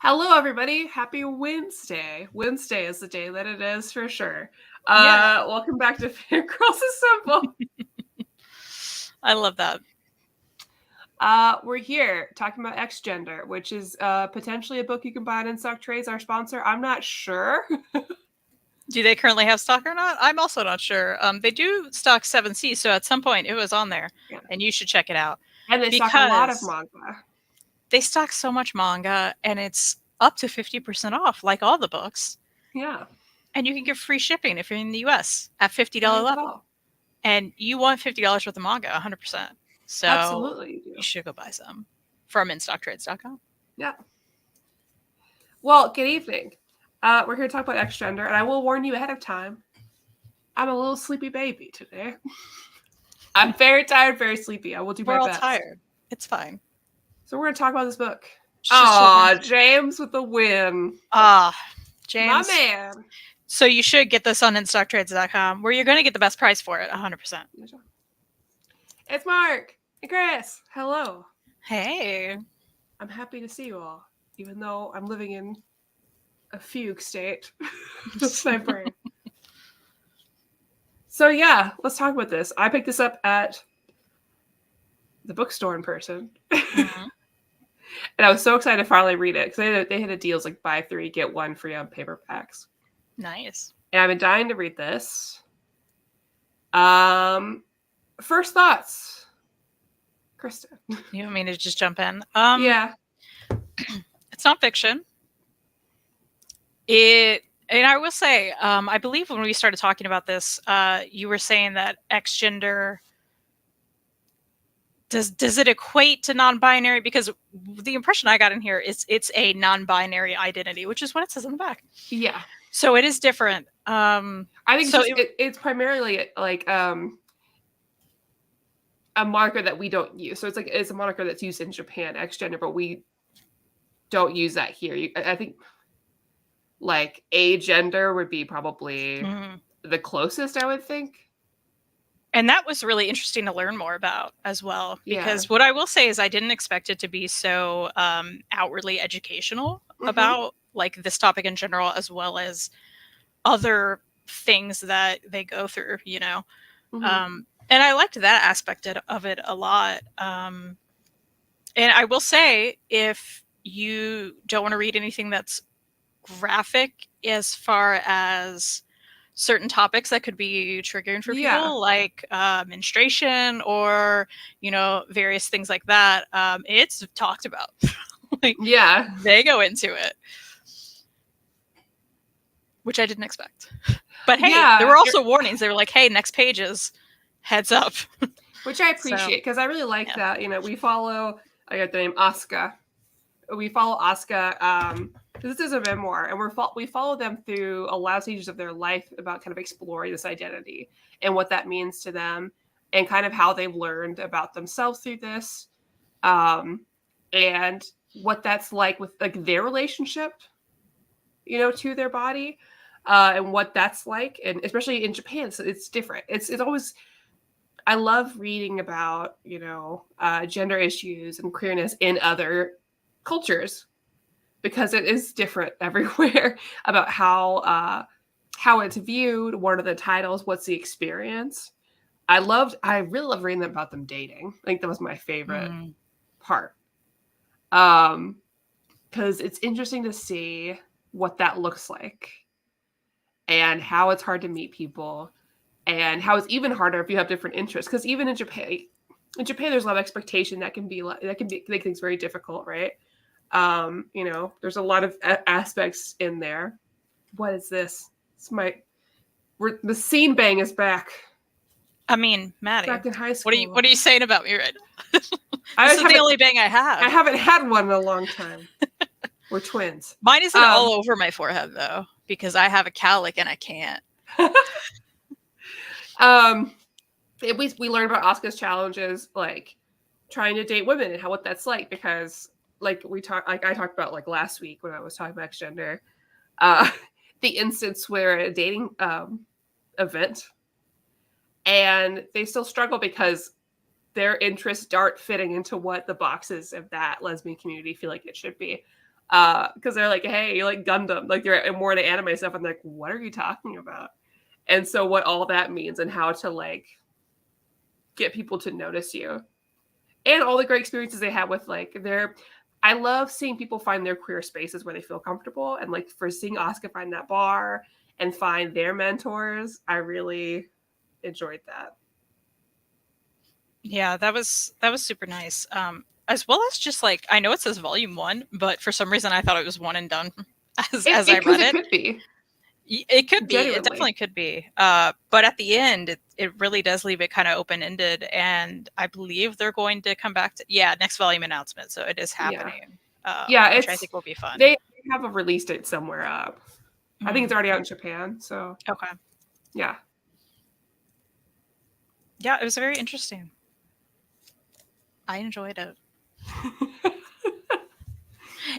Hello, everybody. Happy Wednesday. Wednesday is the day that it is for sure. Yeah. Welcome back to Fangirlz is Simple. I love that. We're here talking about X Gender, which is potentially a book you can buy in stock trades. Our sponsor. I'm not sure. Do they currently have stock or not? I'm also not sure. They do stock 7C, so at some point it was on there, Yeah. and you should check it out. And they stock a lot of manga. They stock so much manga, and it's up to 50% off, like all the books. Yeah. And you can get free shipping if you're in the US at $50 level. Oh. And you want $50 worth of manga, 100%. So absolutely, you should go buy some from instocktrades.com. Yeah. Well, good evening. We're here to talk about X Gender, and I will warn you ahead of time. I'm a little sleepy baby today. I'm very tired, very sleepy. I will do my best. We're all tired. It's fine. So we're going to talk about this book. Aw, James with the win. James. My man. So you should get this on instocktrades.com, where you're going to get the best price for it, 100%. It's Mark and Chris. Hello. Hey. I'm happy to see you all, even though I'm living in a fugue state. That's my brain. So yeah, let's talk about this. I picked this up at the bookstore in person. Mm-hmm. And I was so excited to finally read it because they had a deals like buy 3, get 1 free on paperbacks. Nice. And I've been dying to read this. First thoughts, Kristan. You want me to just jump in? Yeah. It's not fiction. And I will say, I believe when we started talking about this, you were saying that X gender. Does it equate to non-binary? Because the impression I got in here is it's a non-binary identity, which is what it says on the back. Yeah. So it is different. I think so. It's primarily like a marker that we don't use. So it's a moniker that's used in Japan, X gender, but we don't use that here. I think like a gender would be probably the closest, I would think. And that was really interesting to learn more about as well. Because what I will say is I didn't expect it to be so outwardly educational about like this topic in general, as well as other things that they go through, you know. And I liked that aspect of it a lot. And I will say, if you don't want to read anything that's graphic as far as certain topics that could be triggering for people, like menstruation or, you know, various things like that, it's talked about. Like, they go into it, which I didn't expect. But hey, there were also warnings. They were like, hey, next pages, heads up. Which I appreciate, because I really like that. You know, we follow, I got the name Asuka. We follow Asuka, this is a memoir, and we follow them through a lot of stages of their life about kind of exploring this identity and what that means to them, and kind of how they've learned about themselves through this, and what that's like with like their relationship, you know, to their body, and what that's like, and especially in Japan, so it's different. It's always, I love reading about, you know, gender issues and queerness in other cultures, because it is different everywhere about how it's viewed. What are the titles? What's the experience? I really love reading about them dating. I think that was my favorite part. Because it's interesting to see what that looks like and how it's hard to meet people and how it's even harder if you have different interests. Because even in Japan, there's a lot of expectation that can make things very difficult, right? You know, there's a lot of aspects in there. What is this? The scene bang is back. I mean, Maddie, back in high school. What are you saying about me right now? This is the only bang I have. I haven't had one in a long time. We're twins. Mine isn't all over my forehead though, because I have a cowlick and I can't. We learned about Asuka's challenges, like trying to date women and what that's like, because I talked about like last week when I was talking about X gender, the instance where a dating event, and they still struggle because their interests aren't fitting into what the boxes of that lesbian community feel like it should be. because they're like, hey, you like Gundam, like they're more into anime stuff, and they're like, what are you talking about? And so what all that means and how to like get people to notice you, and all the great experiences they have with like their. I love seeing people find their queer spaces where they feel comfortable, and like for seeing Asuka find that bar and find their mentors, I really enjoyed that. Yeah, that was super nice. As well as just like, I know it says volume 1, but for some reason I thought it was one and done as I read it. It could be. It could be. Genuinely. It definitely could be. But at the end, it really does leave it kind of open-ended, and I believe they're going to come back to next volume announcement. So it is happening. Which I think will be fun. They have a release date somewhere up. I think it's already out in Japan. So okay. Yeah. Yeah, it was very interesting. I enjoyed it.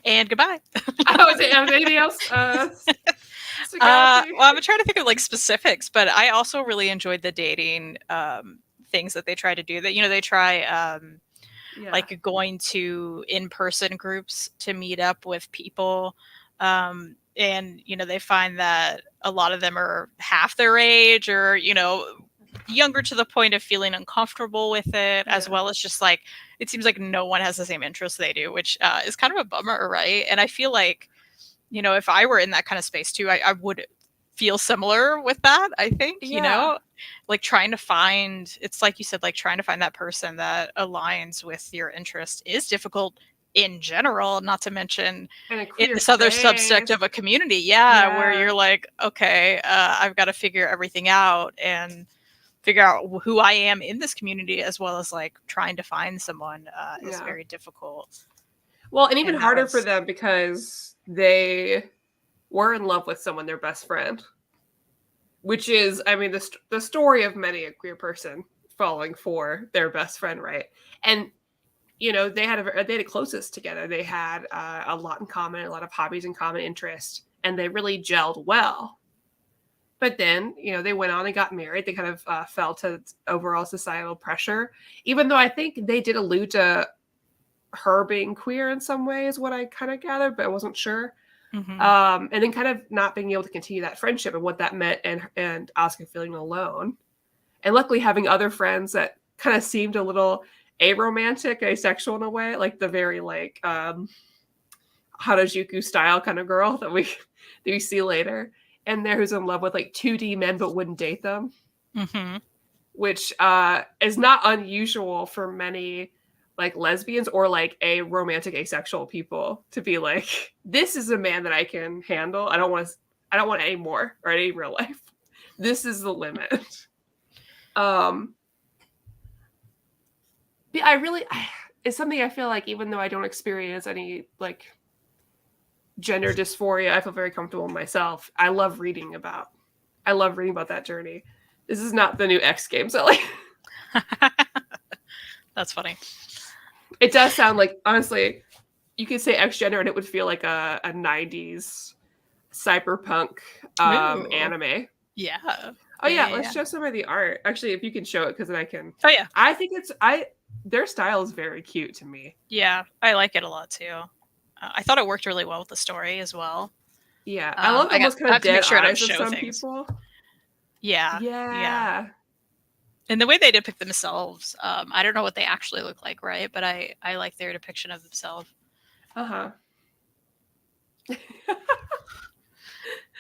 And goodbye. Anything else? Well, I'm trying to think of like specifics, but I also really enjoyed the dating things that they try to do. That they try like going to in-person groups to meet up with people, and they find that a lot of them are half their age, or younger to the point of feeling uncomfortable with it, as well as just like it seems like no one has the same interests they do, which is kind of a bummer, right? And I feel like if I were in that kind of space too, I would feel similar with that. I think like trying to find, it's like you said, like trying to find that person that aligns with your interest is difficult in general, not to mention in this other subsect of a community where you're like, okay, I've got to figure everything out and figure out who I am in this community, as well as like trying to find someone is very difficult. Well, and even harder for them because they were in love with someone, their best friend, which is, I mean, the story of many a queer person falling for their best friend, right? And they had a closest together. They had a lot in common, a lot of hobbies and common interests, and they really gelled well. But then, they went on and got married. They kind of fell to overall societal pressure, even though I think they did allude to her being queer in some way is what I kind of gathered, but I wasn't sure. Mm-hmm. And then kind of not being able to continue that friendship and what that meant, and Asuka feeling alone. And luckily having other friends that kind of seemed a little aromantic, asexual in a way, like the very like Harajuku style kind of girl that we see later. And there, who's in love with like 2D men but wouldn't date them, which is not unusual for many like lesbians or like a romantic asexual people to be like, this is a man that I can handle. I don't want any more or any real life. This is the limit. It's something I feel like, even though I don't experience any like gender dysphoria, I feel very comfortable in myself. I love reading about that journey. This is not the new X Games, Ellie. That's funny. It does sound like, honestly, you could say X gender and it would feel like a 90s cyberpunk anime. Yeah. Oh yeah, let's show some of the art. Actually, if you can show it, because then I can. Oh yeah. I think their style is very cute to me. Yeah, I like it a lot too. I thought it worked really well with the story as well. Yeah, I love almost kind of dead eyes of some people. Yeah. And the way they depict themselves, I don't know what they actually look like, right? But I like their depiction of themselves.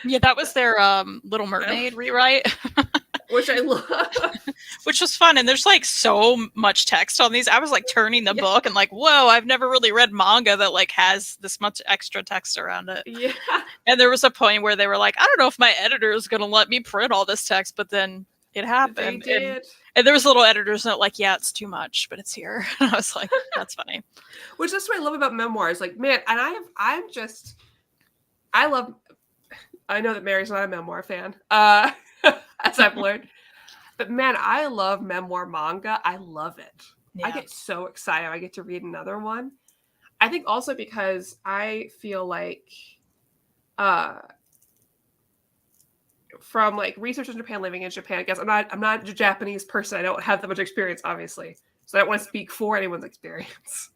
Yeah, that was their Little Mermaid rewrite. Which I love. Which was fun. And there's like so much text on these. I was like turning the book and like, whoa, I've never really read manga that like has this much extra text around it. Yeah. And there was a point where they were like, I don't know if my editor is going to let me print all this text, but then it happened. They did. And there was a little editor's note like, yeah, it's too much, but it's here. And I was like, that's funny. Which is what I love about memoirs. Like, man, and I know that Mary's not a memoir fan, as I've learned. But man, I love memoir manga. I love it. Yeah. I get so excited. I get to read another one. I think also because I feel like from like research in Japan, living in Japan, I guess I'm not a Japanese person. I don't have that much experience, obviously. So I don't want to speak for anyone's experience.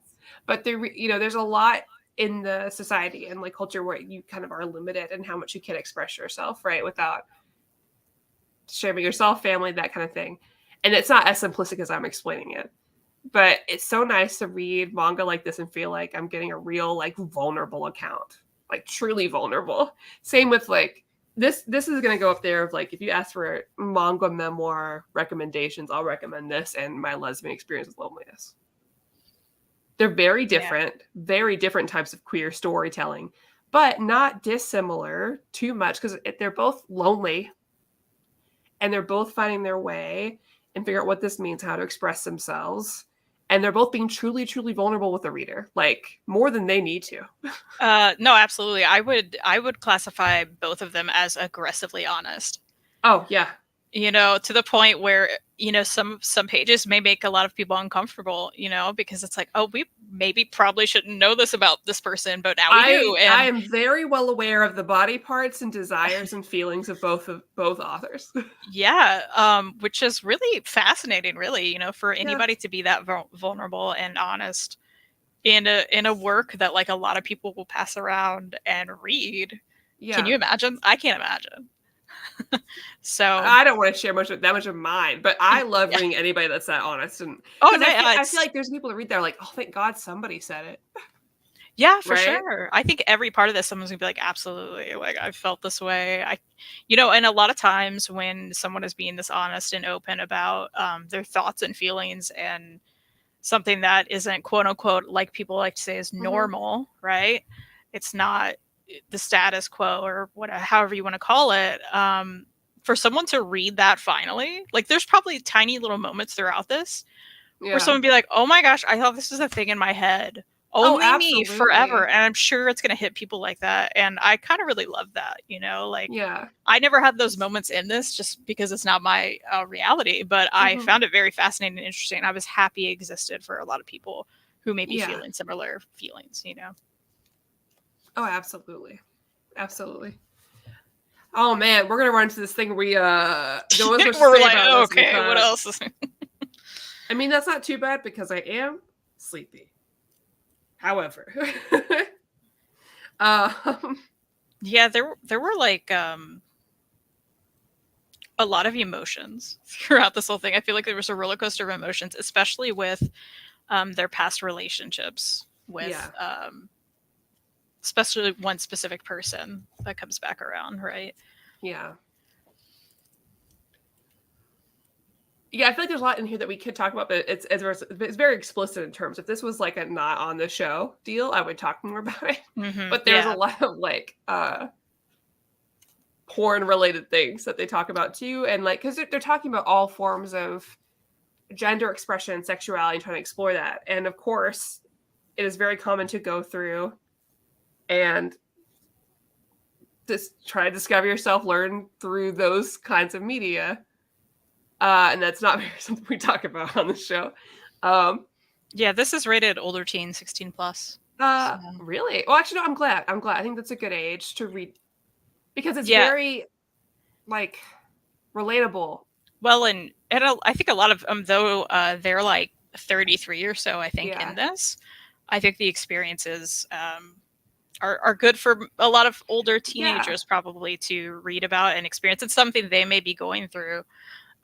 But there's a lot in the society and like culture where you kind of are limited in how much you can express yourself, right? Without shaming yourself, family, that kind of thing. And it's not as simplistic as I'm explaining it. But it's so nice to read manga like this and feel like I'm getting a real, like, vulnerable account. Like, truly vulnerable. Same with, like, this is going to go up there of, like, if you ask for manga memoir recommendations, I'll recommend this and My Lesbian Experience with Loneliness. They're very different types of queer storytelling, but not dissimilar too much because they're both lonely and they're both finding their way and figure out what this means, how to express themselves. And they're both being truly, truly vulnerable with the reader, like more than they need to. No, absolutely. I would classify both of them as aggressively honest. Oh, yeah. You know, to the point where, you know, some pages may make a lot of people uncomfortable, you know, because it's like, oh, we maybe probably shouldn't know this about this person, but now we do. And I am very well aware of the body parts and desires and feelings of both authors. Yeah, which is really fascinating, really, you know, for anybody to be that vulnerable and honest in a work that like a lot of people will pass around and read. Yeah. Can you imagine? I can't imagine. So I don't want to share that much of mine, but I love reading anybody that's that honest. And I feel like there's people that read that are like, oh, thank God somebody said it. Yeah, for sure. I think every part of this, someone's gonna be like, absolutely, like I felt this way. You know, and a lot of times when someone is being this honest and open about their thoughts and feelings and something that isn't quote unquote, like people like to say, is normal, right? It's not the status quo or whatever, however you want to call it. For someone to read that finally, like there's probably tiny little moments throughout this where someone be like, oh my gosh, I thought this was a thing in my head. Only me forever. And I'm sure it's going to hit people like that. And I kind of really love that, you know, like, I never had those moments in this just because it's not my reality, but I found it very fascinating and interesting. I was happy it existed for a lot of people who may be feeling similar feelings, you know? Oh, absolutely. Absolutely. Oh man, we're going to run into this thing where we, we're like, okay, what else? I mean, that's not too bad because I am sleepy. However, yeah, there were like a lot of emotions throughout this whole thing. I feel like there was a roller coaster of emotions, especially with their past relationships with especially one specific person that comes back around, right? Yeah. Yeah, I feel like there's a lot in here that we could talk about, but it's very explicit in terms. If this was like a not on the show deal, I would talk more about it. But there's a lot of like porn related things that they talk about too, and like because they're talking about all forms of gender expression, sexuality, and trying to explore that. And of course, it is very common to go through and just try to discover yourself, learn through those kinds of media. And that's not something we talk about on the show. Yeah, this is rated older teen, 16 plus. Really? Well, actually, no, I'm glad. I think that's a good age to read because it's very like relatable. Well, and I think a lot of them, though they're like 33 or so, I think, in this, I think the experiences are good for a lot of older teenagers probably to read about and experience. It's something they may be going through.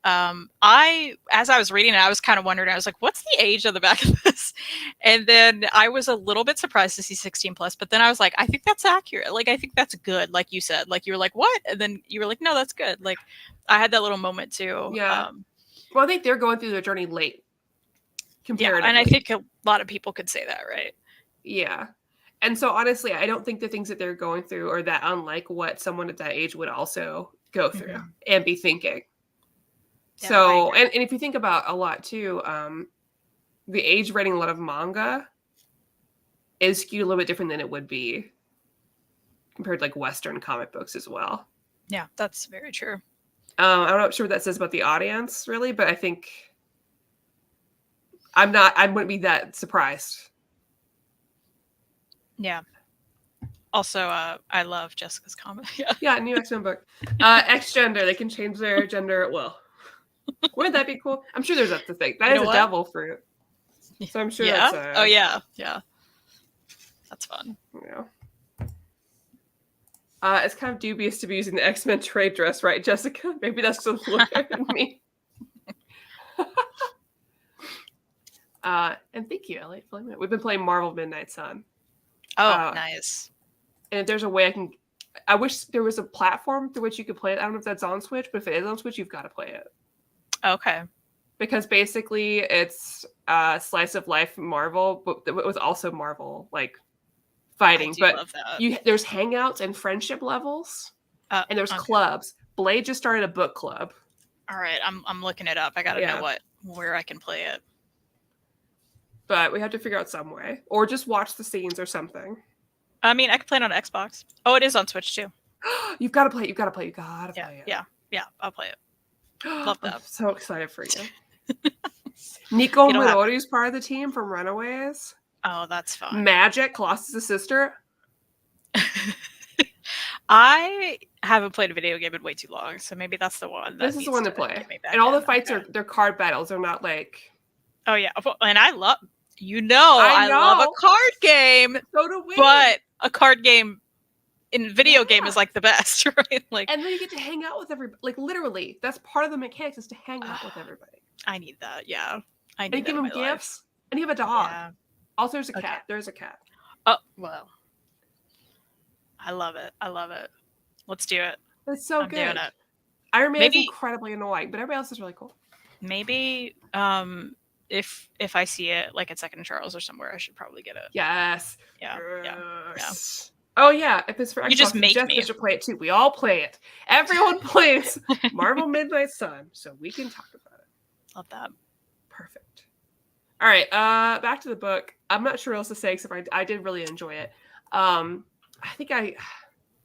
As I was reading it, I was kind of wondering, I was like, what's the age on the back of this? And then I was a little bit surprised to see 16 plus, but then I was like, I think that's accurate. Like, I think that's good. Like you said, like, you were like, what? And then you were like, no, that's good. Like, I had that little moment too. Yeah. Well, I think they're going through their journey late. Comparatively. Yeah, and I think a lot of people could say that, right? Yeah. And so honestly, I don't think the things that they're going through are that unlike what someone at that age would also go through and be thinking. Yeah, so, and if you think about a lot too, the age rating a lot of manga is skewed a little bit different than it would be compared to like Western comic books as well. Yeah, that's very true. I'm not sure what that says about the audience really, but I think I wouldn't be that surprised. Yeah. Also, I love Jessica's comment. Yeah, new X-Men book. X-gender, they can change their gender at will. Wouldn't that be cool? I'm sure that's the thing. That is a devil fruit. So I'm sure that's oh, yeah. Yeah. That's fun. Yeah. It's kind of dubious to be using the X-Men trade dress, right, Jessica? Maybe that's the look at me. And thank you, Elliot. We've been playing Marvel Midnight Sun. Oh, nice. And if there's a way I wish there was a platform through which you could play it. I don't know if that's on Switch, but if it is on Switch, you've got to play it. Okay. Because basically it's slice of life Marvel, but it was also Marvel like fighting. But love that. There's hangouts and friendship levels, and there's clubs. Blade just started a book club. All right, I'm looking it up. I gotta know where I can play it. But we have to figure out some way, or just watch the scenes or something. I mean, I can play it on Xbox. Oh, it is on Switch too. You've got to play it. You got to play it. Yeah. I'll play it. Love that. I'm so excited for you. Nico Midori's part of the team from Runaways. Oh, that's fun. Magic, Colossus' sister. I haven't played a video game in way too long, so maybe that's the one. This is the one to play. And all the fights they're card battles. They're not like. Oh yeah, and I love. I love a card game. So do we. But a card game in video game is like the best, right? Like, and then you get to hang out with everybody. Like literally, that's part of the mechanics is to hang out with everybody. I need that. Yeah, I need. And give them gifts. Life. And you have a dog. Yeah. Also, there's a cat. There's a cat. Oh well. I love it. Let's do it. It's so good. Doing it. Iron Man is incredibly annoying, but everybody else is really cool. Maybe if I see it like at Second Charles or somewhere, I should probably get it. Yes. Yeah. Oh yeah, if it's for Xbox, you just make me should play it too. We all play it. Everyone plays Marvel Midnight Sun, so we can talk about it. Love that. Perfect. All right, back to the book. I'm not sure what else to say except I did really enjoy it. I think I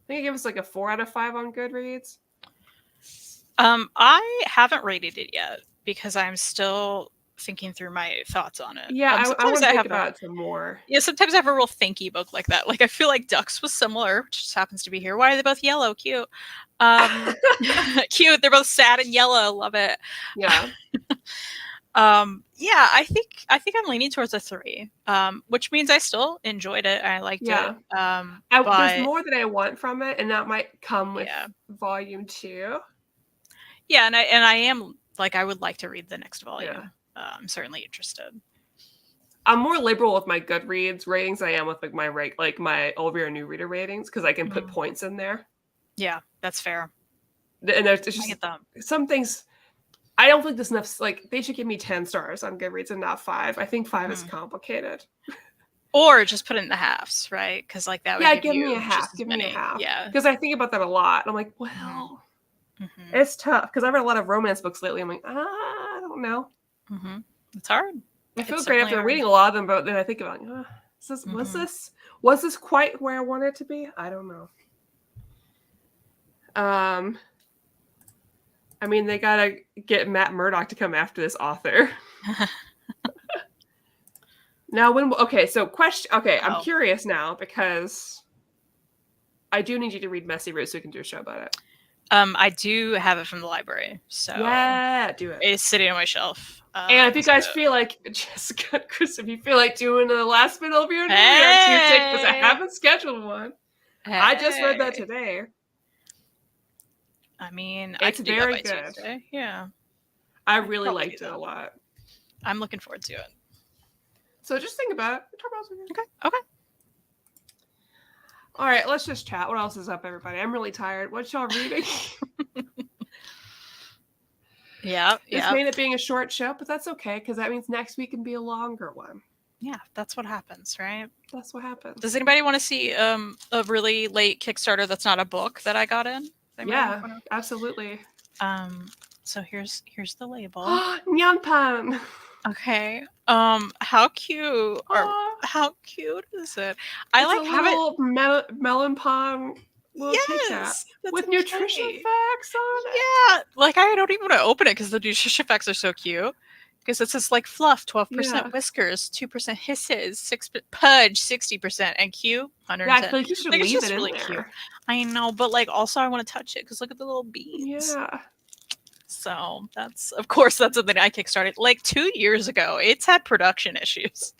gave us like a 4 out of 5 on Goodreads. I haven't rated it yet because I'm still thinking through my thoughts on it. Yeah, I want to think about it some more. Yeah, sometimes I have a real thinky book like that. Like I feel like Ducks was similar, which just happens to be here. Why are they both yellow? Cute. Cute. They're both sad and yellow. Love it. Yeah. Yeah, I think I'm leaning towards a 3, which means I still enjoyed it. I liked it. There's more that I want from it, and that might come with volume 2. Yeah, and I am like I would like to read the next volume. Yeah. I'm certainly interested. I'm more liberal with my Goodreads ratings than I am with like my old reader, new reader ratings because I can put points in there. Yeah, that's fair. And there's just some things. I don't think this enough. Like they should give me 10 stars on Goodreads and not 5. I think 5 is complicated. Or just put it in the halves, right? Because like that. Would give me a half. Give me a half. Yeah. Because I think about that a lot. I'm like, well, it's tough because I've read a lot of romance books lately. I'm like, I don't know. It's hard. I feel great after reading a lot of them, but then I think about, was this quite where I wanted it to be? I don't know. I mean, they gotta get Matt Murdock to come after this author. Now, I'm curious now because I do need you to read Messy Rose so we can do a show about it. I do have it from the library, so yeah, do it. It's sitting on my shelf. And if you guys feel like Jessica, Chris, if you feel like doing a last minute review on Tuesday, because I haven't scheduled one, I just read that today. I mean, it's very good. Tuesday. Yeah, I really liked it a lot. I'm looking forward to it. So just think about it. Okay. All right, let's just chat. What else is up, everybody? I'm really tired. What y'all reading? Yeah. This made it being a short show, but that's okay because that means next week can be a longer one. Yeah, that's what happens, right? That's what happens. Does anybody want to see a really late Kickstarter that's not a book that I got in? Yeah, absolutely. So here's the label. Nyanpan. Okay. How cute how cute is it? Melon palm little Tic with nutrition facts on it. Yeah, like I don't even want to open it because the nutrition facts are so cute. Because it says like fluff, 12% whiskers, 2% hisses, 6 pudge, 60%, and Q, 110. Yeah, I feel like you should leave it in really there. Cute. I know, but like also I want to touch it because look at the little beads. Yeah. So that's, of course, that's something I kickstarted like 2 years ago. It's had production issues,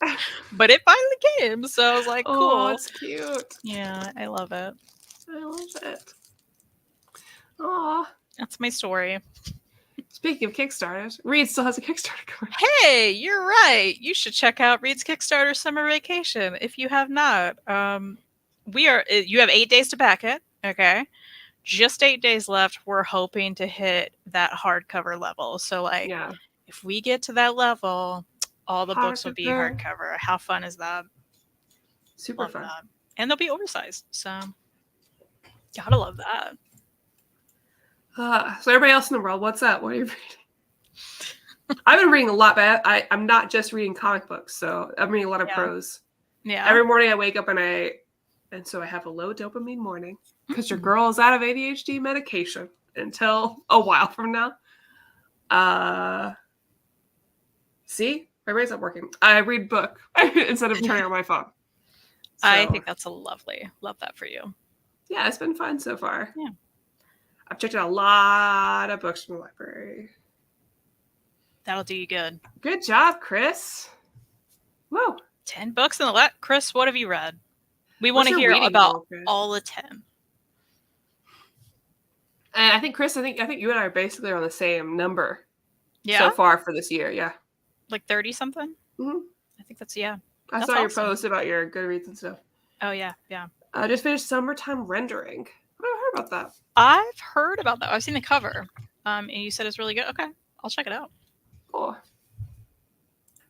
but it finally came. So I was like, cool. Oh, it's cute. Yeah, I love it. I love it. Aw. That's my story. Speaking of Kickstarters, Reed still has a Kickstarter going. Hey, you're right. You should check out Reed's Kickstarter Summer Vacation if you have not. You have 8 days to back it. Okay. Just 8 days left. We're hoping to hit that hardcover level. So, like, if we get to that level, all the books will be hardcover. How fun is that? Super love fun. That. And they'll be oversized. So, gotta love that. So everybody else in the world, what's up? What are you reading? I've been reading a lot, but I'm not just reading comic books, so I'm reading a lot of prose. Yeah. Every morning I wake up and so I have a low dopamine morning because your girl is out of ADHD medication until a while from now. See? My brain's not working. I read book instead of turning on my phone. So, I think that's love that for you. Yeah, it's been fun so far. Yeah. I've checked out a lot of books from the library. That'll do you good. Good job, Chris. Whoa. 10 books in the left. Chris, what have you read? We want to hear about all the 10. And I think, Chris, I think you and I are basically on the same number so far for this year. Yeah. Like 30 something? Mm-hmm. I think that's, yeah. I saw your post about your Goodreads and stuff. Oh, yeah. Yeah. I just finished Summertime Rendering. I've heard about that. I've heard about that. I've seen the cover. And you said it's really good. Okay. I'll check it out. Cool.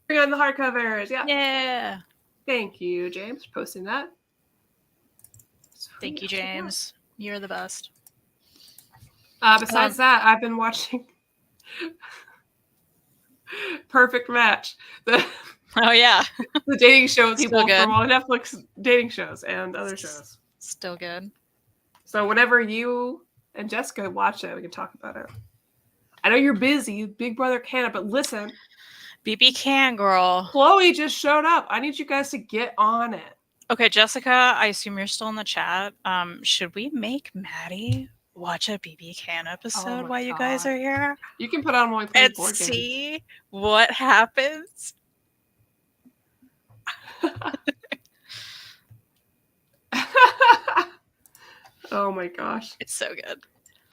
Bring on the hardcovers. Yeah. Yeah. Thank you, James, for posting that. Thank you, James. You're the best. Besides that, I've been watching Perfect Match. Oh, yeah. The dating show with people from all Netflix dating shows and other shows. Still good. So whenever you and Jessica watch it, we can talk about it. I know you're busy. Big Brother Canada, but listen. BB can, girl. Chloe just showed up. I need you guys to get on it. Okay, Jessica, I assume you're still in the chat. Should we make Maddie watch a BB Can episode while you guys are here? You can put on when we play board games. See what happens. Oh my gosh. It's so good.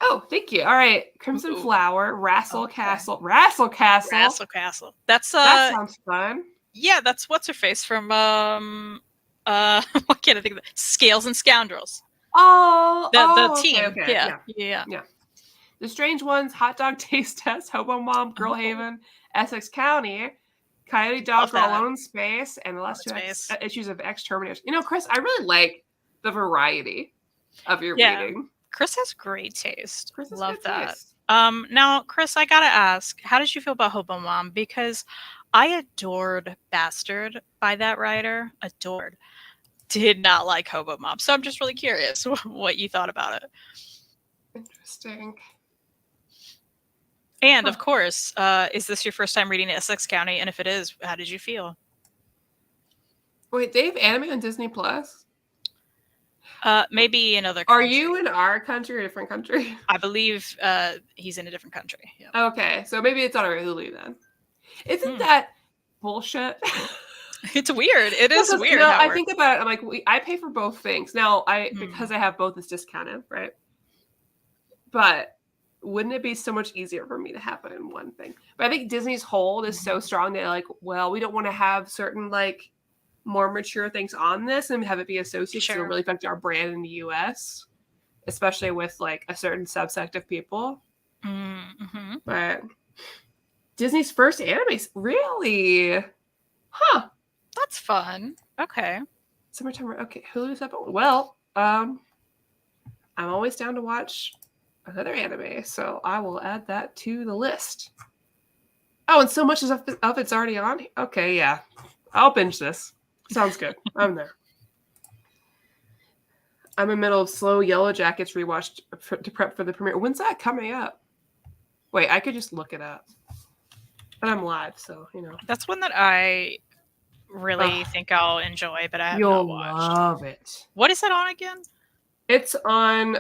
Oh, thank you. All right. Crimson Flower, Rassle Castle. Rassle Castle. Rassle Castle. That sounds fun. Yeah, that's what's her face from what can't I think of it? Scales and Scoundrels. Oh, the team. Okay. Yeah. The Strange Ones, Hot Dog Taste Test, Hobo Mom, Girl Haven, Essex County, Coyote Dog for Alone Space, and the last two issues of Exterminators. You know, Chris, I really like the variety of your reading. Chris has great taste. Chris has Love that. Taste. Now, Chris, I gotta ask, how did you feel about Hobo Mom? Because I adored Bastard by that writer. Adored. Did not like Hobo Mom. So I'm just really curious what you thought about it. Interesting. And of course, is this your first time reading Essex County? And if it is, how did you feel? Wait, they have anime on Disney Plus? Maybe in other countries. Are you in our country or a different country? I believe he's in a different country. Yep. Okay, so maybe it's on our Hulu then. Isn't that bullshit? It's weird. It is weird. No, I think about it. I'm like, I pay for both things. Now, because I have both, it's discounted, right? But wouldn't it be so much easier for me to have it in one thing? But I think Disney's hold is so strong that like, well, we don't want to have certain like more mature things on this and have it be associated. Sure. It'll really affect our brand in the US, especially with like a certain subsect of people. Mm-hmm. But Disney's first anime, really? Huh. That's fun. Okay. Summertime. Okay. Hulu's up. Well, I'm always down to watch another anime, so I will add that to the list. Oh, and so much of it's already on. Okay, yeah. I'll binge this. Sounds good. I'm there. I'm in the middle of Slow Yellow Jackets rewatched to prep for the premiere. When's that coming up? Wait, I could just look it up. And I'm live, so, you know. That's one that I really think I'll enjoy, but I have You'll not watched. Love it. What is that on again? It's on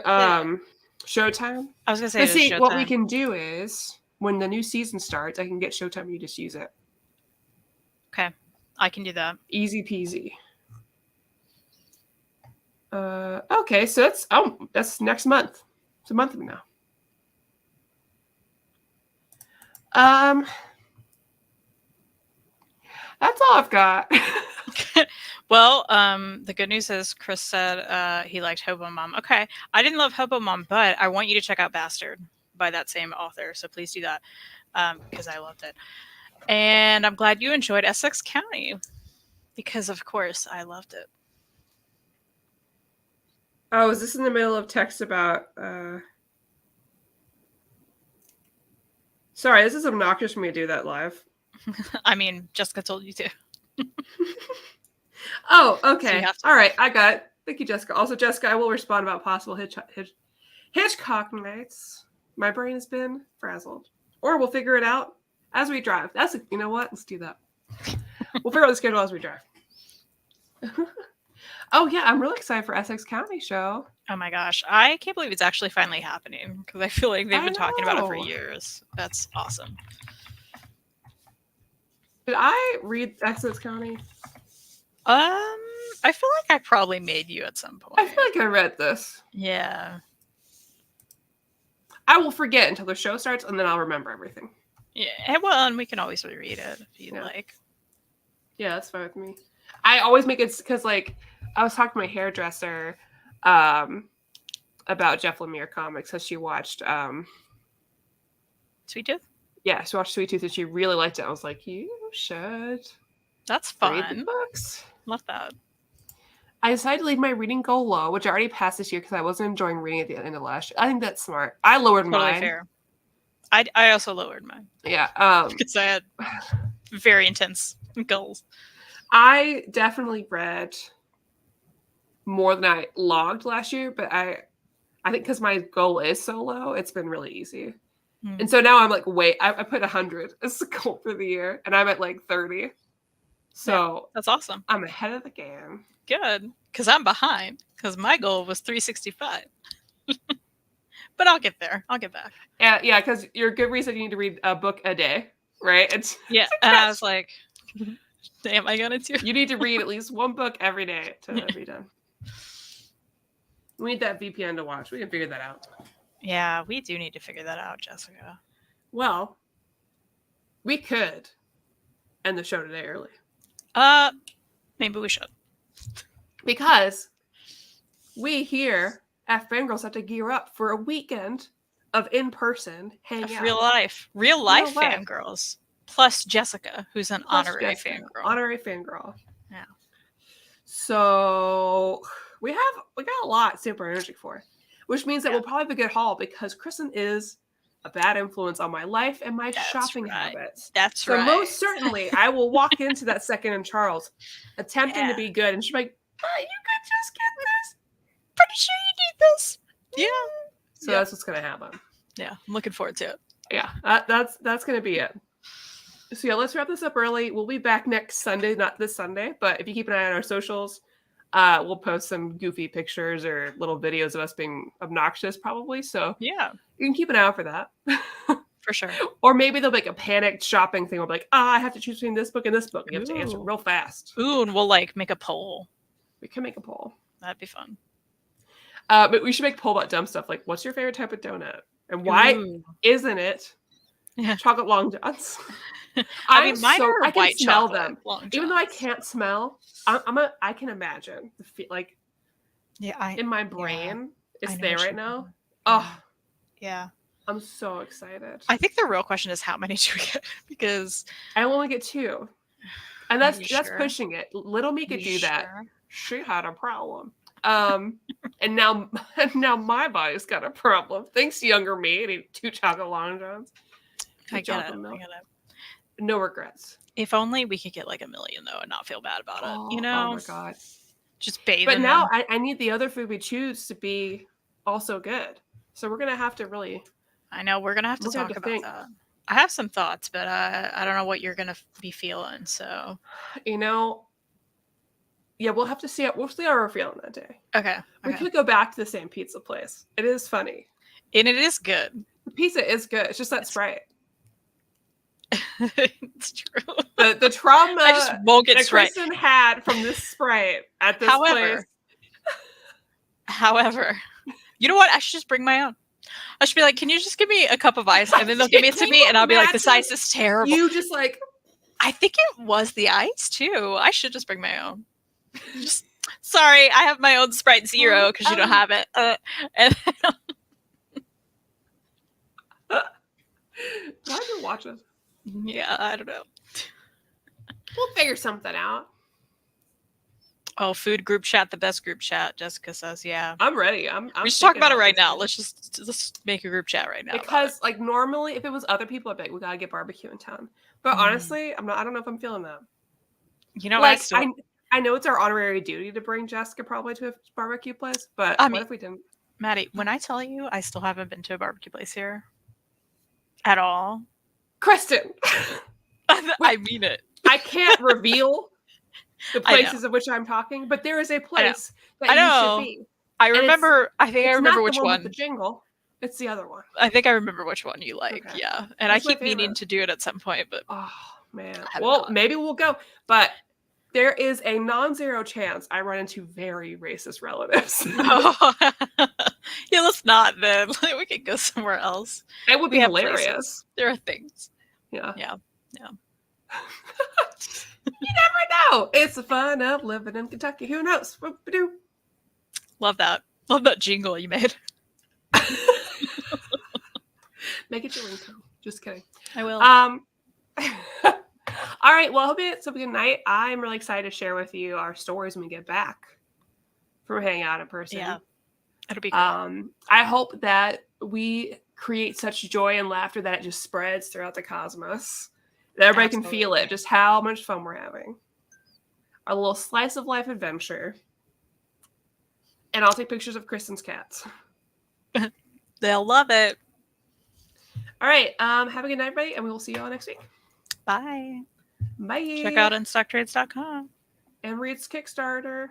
Showtime? I was going to say, see, Showtime. What we can do is, when the new season starts, I can get Showtime and you just use it. Okay. I can do that. Easy peasy. Okay, so that's next month. It's a month from now. That's all I've got. Well, the good news is Chris said he liked Hobo Mom. Okay, I didn't love Hobo Mom, but I want you to check out Bastard by that same author, so please do that because I loved it. And I'm glad you enjoyed Essex County because, of course, I loved it. Oh, is this in the middle of text about... Sorry, this is obnoxious for me to do that live. I mean, Jessica told you to. Oh, okay. So all right, I got it. Thank you, Jessica. Also, Jessica, I will respond about possible Hitchcock nights. My brain has been frazzled. Or we'll figure it out as we drive. You know what? Let's do that. We'll figure out the schedule as we drive. Oh, yeah, I'm really excited for Essex County show. Oh my gosh. I can't believe it's actually finally happening because I feel like they've been talking about it for years. That's awesome. Did I read Essex County? I feel like I probably made you at some point. I feel like I read this. Yeah. I will forget until the show starts, and then I'll remember everything. Yeah, well, and we can always reread it if you like. Yeah, that's fine with me. I always make it because, like, I was talking to my hairdresser about Jeff Lemire comics because she watched Sweet Tooth? Yeah, she watched Sweet Tooth and she really liked it. I was like, you should. That's fun. Read the books. Love that. I decided to leave my reading goal low, which I already passed this year because I wasn't enjoying reading at the end of last year. I think that's smart. I lowered mine. Fair. I also lowered mine. Yeah. Because I had very intense goals. I definitely read more than I logged last year, but I think because my goal is so low, it's been really easy. And so now I'm like, wait, I put 100 as a goal for the year, and I'm at like 30. So yeah, that's awesome. I'm ahead of the game. Good, because I'm behind, because my goal was 365. But I'll get there. I'll get back. Yeah, because you're a good reason you need to read a book a day, right? And I was like, am I gonna do? You need to read at least one book every day to be done. We need that VPN to watch. We can figure that out. Yeah, we do need to figure that out, Jessica. Well, we could end the show today early. Maybe we should. Because we here at Fangirlz have to gear up for a weekend of in-person hanging out. Real life Fangirlz. Plus Jessica, who's an honorary fangirl. Honorary fangirl. Yeah. So we got a lot super energy for. Which means that we'll probably have a good haul because Kristan is a bad influence on my life and my shopping habits. That's right. So most certainly, I will walk into that second in Charles, attempting to be good, and she'll be like, "Oh, you could just get this. Pretty sure you need this." Yeah. So that's what's gonna happen. Yeah, I'm looking forward to it. Yeah, that's gonna be it. So yeah, let's wrap this up early. We'll be back next Sunday, not this Sunday, but if you keep an eye on our socials. We'll post some goofy pictures or little videos of us being obnoxious, probably. So yeah, you can keep an eye out for that. For sure. Or maybe there'll be like a panicked shopping thing. We'll be like, I have to choose between this book and this book. You have to answer real fast. Ooh, and we'll like make a poll. We can make a poll. That'd be fun. But we should make a poll about dumb stuff. Like, what's your favorite type of donut? And why isn't it chocolate long johns? I mean, mine are I can white smell chocolate them. Even though I can't smell, I can imagine the feel like. Yeah, in my brain, it's there right now. Oh, yeah. I'm so excited. I think the real question is how many do we get? Because I only get 2, and that's pushing it. Little me could do that. She had a problem. And now my body's got a problem. Thanks, younger me. I need 2 chocolate long johns. I get it. No regrets. If only we could get like 1 million though and not feel bad about it. You know? Oh my god. Just bathe. But now I need the other food we choose to be also good. So we're gonna have to really. I know we're gonna have to talk about that. I have some thoughts, but I don't know what you're gonna be feeling. So, yeah, we'll have to see. We'll see how we're feeling that day. Okay. We could go back to the same pizza place. It is funny. And it is good. The pizza is good. It's just that Sprite. It's true. The trauma I just won't get that Sprite. Kristan had from this Sprite at this place. However, you know what? I should just bring my own. I should be like, can you just give me a cup of ice? And then they'll give it to me, and I'll be like, this ice is terrible. You just like... I think it was the ice, too. I should just bring my own. Just, sorry, I have my own Sprite Zero because you don't have it. And why do you watch us? Yeah, I don't know. We'll figure something out. Oh, food group chat, the best group chat. Jessica says, yeah. I'm ready. We just talk about it right now. Let's make a group chat right now. Because like normally, if it was other people, I'd be like, we gotta get barbecue in town. But honestly, I don't know if I'm feeling that. You know, like I know it's our honorary duty to bring Jessica probably to a barbecue place, but what if we didn't? Maddie, when I tell you, I still haven't been to a barbecue place here at all. Kristan, I mean it. I can't reveal the places of which I'm talking, but there is a place that you should be. I remember. I think I remember which one. With the jingle. It's the other one. I think I remember which one you like. Okay. Yeah, and That's I keep meaning to do it at some point, but oh man. Well, maybe we'll go. But there is a non-zero chance I run into very racist relatives. Yeah, let's not then. We could go somewhere else. It would be hilarious. There are things. Yeah. Yeah. You never know. It's the fun of living in Kentucky. Who knows? Whoop-a-doo. Love that. Love that jingle you made. Make it your ringtone. Just kidding. I will. All right. Well, I hope it's a good night. I'm really excited to share with you our stories when we get back from hanging out in person. Yeah. It'll be good. I hope that we create such joy and laughter that it just spreads throughout the cosmos. That everybody can feel it, just how much fun we're having. Our little slice of life adventure. And I'll take pictures of Kristan's cats. They'll love it. All right. Have a good night, everybody, and we will see you all next week. Bye. Bye. Check out unstucktrades.com. And read Kickstarter.